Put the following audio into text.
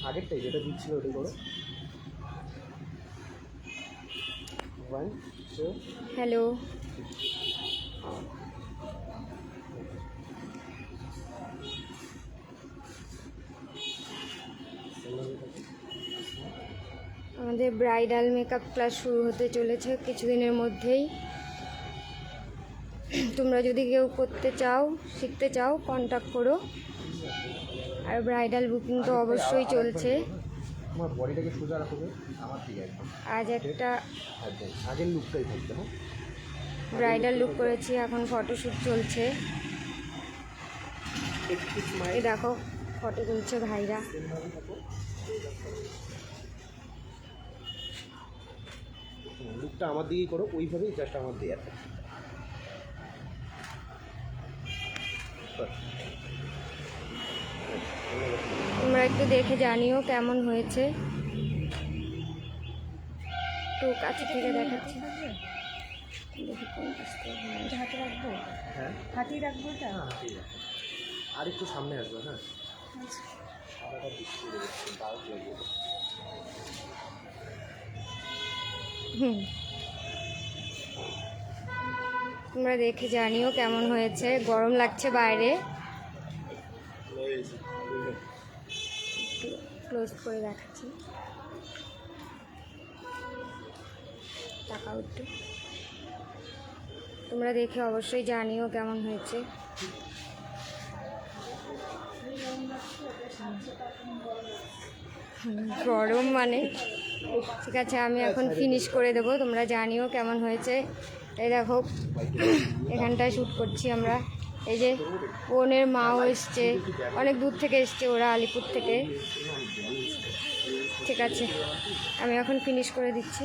আগেরটাই যেটা দিচ্ছিল ওটা করো। হ্যালো, আমাদের ব্রাইডাল মেকআপ ক্লাস শুরু হতে চলেছে কিছুদিনের মধ্যেই। তোমরা যদি কেউ করতে চাও, শিখতে চাও, কন্ট্যাক্ট করো। আর ব্রাইডাল বুকিং তো অবশ্যই চলছে। আজ একটা আগের লুকটাই থাকবে। হ্যাঁ, ব্রাইডাল লুক করেছি, এখন ফটোশ্যুট চলছে। এই দেখো ফটো তুলছে ভাইরা। লুকটা আমার দিকেই করো, ওইভাবেই জাস্ট আমার দিয়ে। তোমরা একটু দেখে জানিও কেমন হয়েছে। একটু কাছে থেকে দেখাচ্ছি। দেখি কোন কাছ থেকে হাতে রাখবো। হ্যাঁ, হাতেই রাখবো। এটা আর একটু সামনে আসবে। হ্যাঁ, তোমরা দেখে জানিও কেমন হয়েছে। গরম লাগছে বাইরে, ক্লোজ করে দেখাচ্ছি। তাকাও একটু। তোমরা দেখে অবশ্যই জানিও কেমন হয়েছে। গরম মানে ঠিক আছে, আমি এখন ফিনিশ করে দেবো। তোমরা জানিও কেমন হয়েছে। এই দেখো এখানটায় শ্যুট করছি আমরা। এই যে বোনের মাও এসছে, অনেক দূর থেকে এসছে ওরা, আলিপুর থেকে। ঠিক আছে, আমি এখন ফিনিশ করে দিচ্ছি।